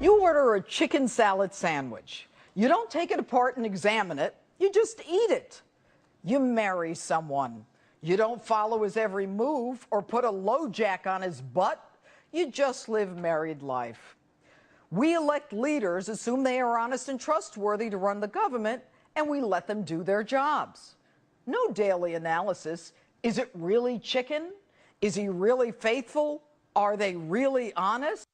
You order a chicken salad sandwich. You don't take it apart and examine it. You just eat it. You marry someone. You don't follow his every move or put a low jack on his butt. You just live married life. We elect leaders, assume they are honest and trustworthy to run the government, and we let them do their jobs. No daily analysis. Is it really chicken? Is he really faithful? Are they really honest?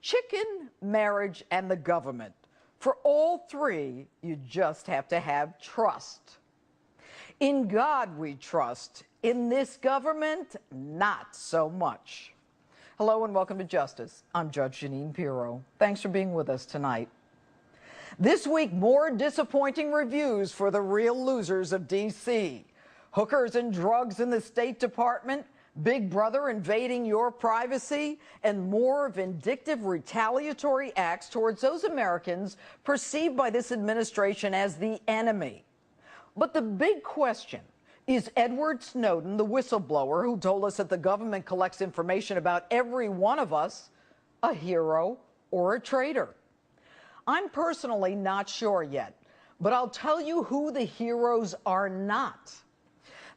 Chicken, marriage, and the government. For all three, you just have to have trust. In God we trust. In this government, not so much. Hello and welcome to Justice. I'm Judge Jeanine Pirro. Thanks for being with us tonight. This week, more disappointing reviews for the real losers of D.C. Hookers and drugs in the State Department, Big Brother invading your privacy, and more vindictive retaliatory acts towards those Americans perceived by this administration as the enemy. But the big question, is Edward Snowden, the whistleblower who told us that the government collects information about every one of us, a hero or a traitor? I'm personally not sure yet, but I'll tell you who the heroes are not.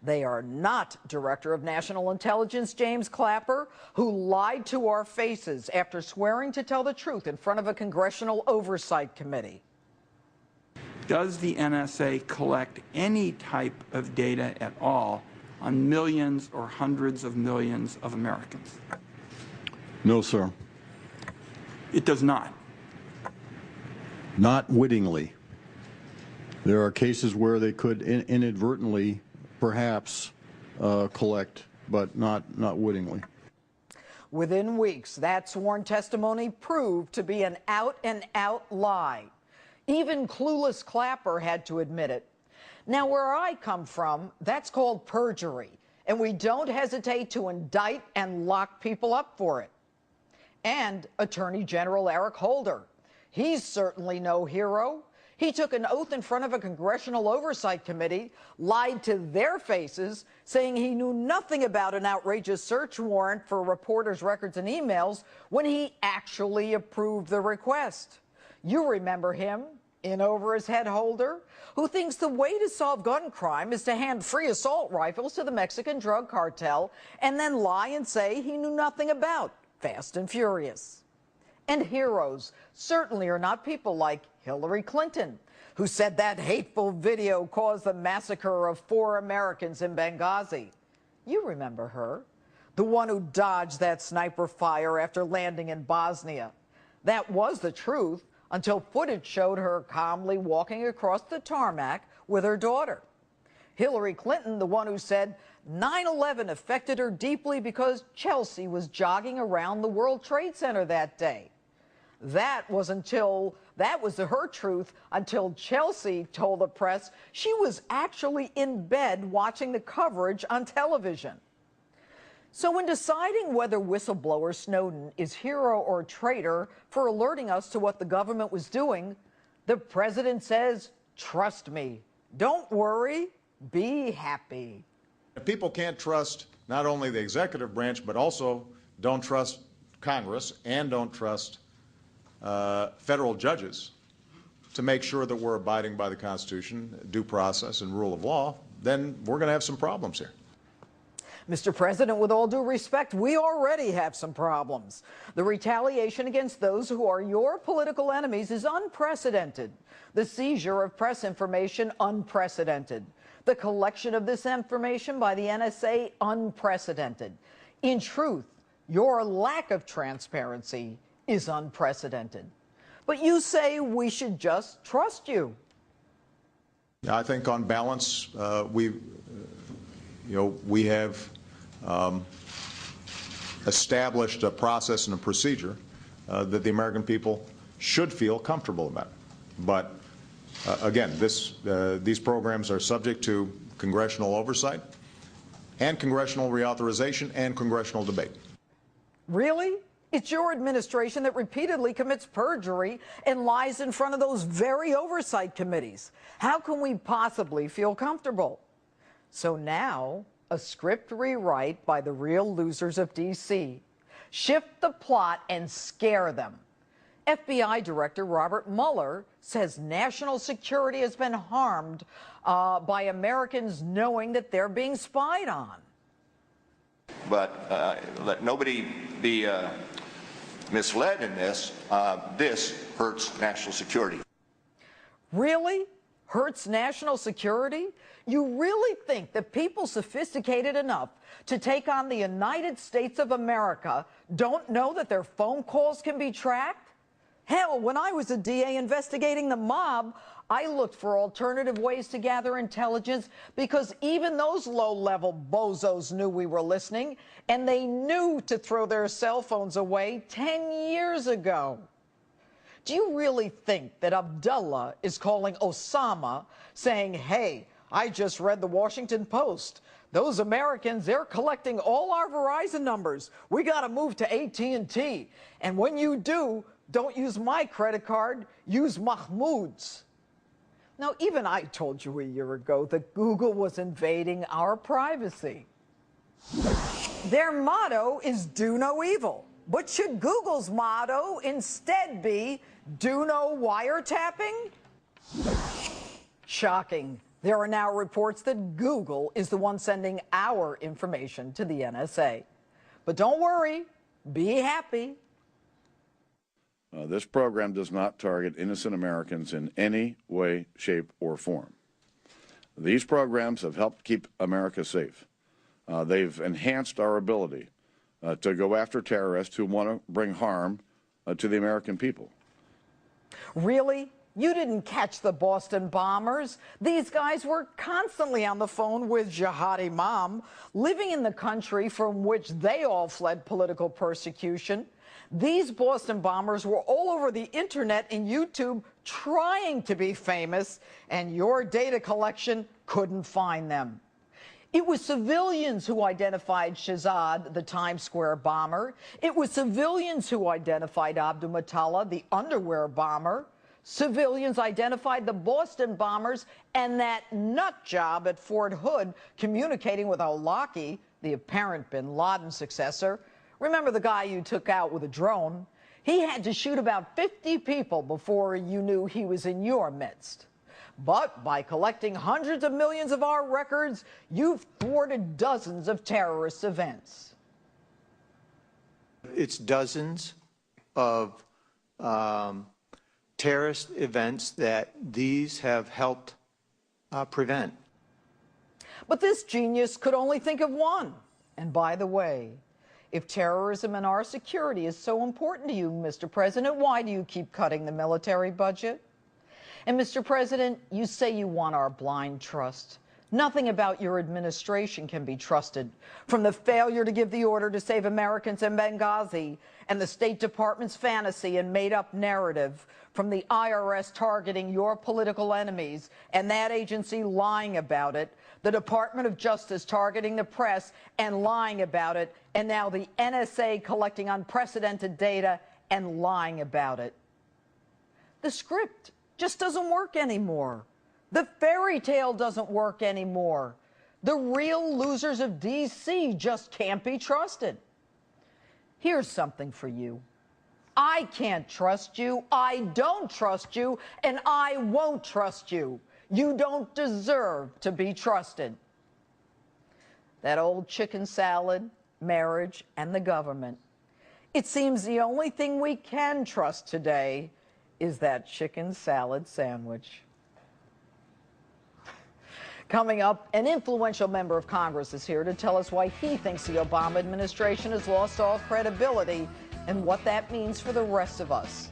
They are not Director of National Intelligence James Clapper, who lied to our faces after swearing to tell the truth in front of a Congressional Oversight Committee. Does the NSA collect any type of data at all on millions or hundreds of millions of Americans? No, sir. It does not. Not wittingly. There are cases where they could inadvertently, perhaps, collect, but not wittingly. Within weeks, that sworn testimony proved to be an out-and-out lie. Even clueless Clapper had to admit it. Now, where I come from, that's called perjury, and we don't hesitate to indict and lock people up for it. And Attorney General Eric Holder. He's certainly no hero. He took an oath in front of a Congressional Oversight Committee, lied to their faces, saying he knew nothing about an outrageous search warrant for reporters' records and emails when he actually approved the request. You remember him, in over his head Holder, who thinks the way to solve gun crime is to hand free assault rifles to the Mexican drug cartel and then lie and say he knew nothing about Fast and Furious. And heroes certainly are not people like Hillary Clinton, who said that hateful video caused the massacre of 4 Americans in Benghazi. You remember her, the one who dodged that sniper fire after landing in Bosnia. That was the truth until footage showed her calmly walking across the tarmac with her daughter. Hillary Clinton, the one who said 9/11 affected her deeply because Chelsea was jogging around the World Trade Center that day. That was her truth until Chelsea told the press she was actually in bed watching the coverage on television. So when deciding whether whistleblower Snowden is hero or traitor for alerting us to what the government was doing, the president says, trust me, don't worry, be happy. People can't trust not only the executive branch, but also don't trust Congress and don't trust federal judges to make sure that we're abiding by the Constitution, due process, and rule of law, then we're going to have some problems here. Mr. President, with all due respect, we already have some problems. The retaliation against those who are your political enemies is unprecedented. The seizure of press information, unprecedented. The collection of this information by the NSA, unprecedented. In truth, your lack of transparency is unprecedented. But you say we should just trust you. I think on balance, we have established a process and a procedure that the American people should feel comfortable about. But again, these programs are subject to congressional oversight and congressional reauthorization and congressional debate. Really? It's your administration that repeatedly commits perjury and lies in front of those very oversight committees. How can we possibly feel comfortable? So now, a script rewrite by the real losers of D.C. Shift the plot and scare them. FBI Director Robert Mueller says national security has been harmed by Americans knowing that they're being spied on. But let nobody be misled in this. This hurts national security. Really? Hurts national security? You really think that people sophisticated enough to take on the United States of America don't know that their phone calls can be tracked? Hell, when I was a DA investigating the mob, I looked for alternative ways to gather intelligence because even those low-level bozos knew we were listening, and they knew to throw their cell phones away 10 years ago. Do you really think that Abdullah is calling Osama saying, hey, I just read the Washington Post. Those Americans, they're collecting all our Verizon numbers. We got to move to AT&T. And when you do, don't use my credit card, use Mahmoud's. Now, even I told you a year ago that Google was invading our privacy. Their motto is do no evil. But should Google's motto instead be do no wiretapping? Shocking. There are now reports that Google is the one sending our information to the NSA. But don't worry, be happy. This program does not target innocent Americans in any way, shape, or form. These programs have helped keep America safe. They've enhanced our ability to go after terrorists who want to bring harm to the American people. Really? You didn't catch the Boston bombers. These guys were constantly on the phone with Jihad Imam, living in the country from which they all fled political persecution. These Boston bombers were all over the internet and YouTube trying to be famous, and your data collection couldn't find them. It was civilians who identified Shahzad, the Times Square bomber. It was civilians who identified Abdul Muttalib, the underwear bomber. Civilians identified the Boston bombers and that nut job at Fort Hood communicating with al-Awlaki, the apparent bin Laden successor. Remember the guy you took out with a drone? He had to shoot about 50 people before you knew he was in your midst. But by collecting hundreds of millions of our records, you've thwarted dozens of terrorist events. It's dozens of terrorist events that these have helped prevent. But this genius could only think of one. And by the way, if terrorism and our security is so important to you, Mr. President, why do you keep cutting the military budget? And, Mr. President, you say you want our blind trust. Nothing about your administration can be trusted, from the failure to give the order to save Americans in Benghazi and the State Department's fantasy and made-up narrative, from the IRS targeting your political enemies and that agency lying about it, the Department of Justice targeting the press and lying about it, and now the NSA collecting unprecedented data and lying about it. The script just doesn't work anymore. The fairy tale doesn't work anymore. The real losers of D.C. just can't be trusted. Here's something for you. I can't trust you, I don't trust you, and I won't trust you. You don't deserve to be trusted. That old chicken salad, marriage, and the government. It seems the only thing we can trust today is that chicken salad sandwich. Coming up, an influential member of Congress is here to tell us why he thinks the Obama administration has lost all credibility and what that means for the rest of us.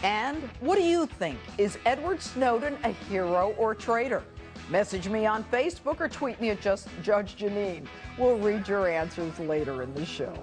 And what do you think? Is Edward Snowden a hero or traitor? Message me on Facebook or tweet me at Judge Jeanine. We'll read your answers later in the show.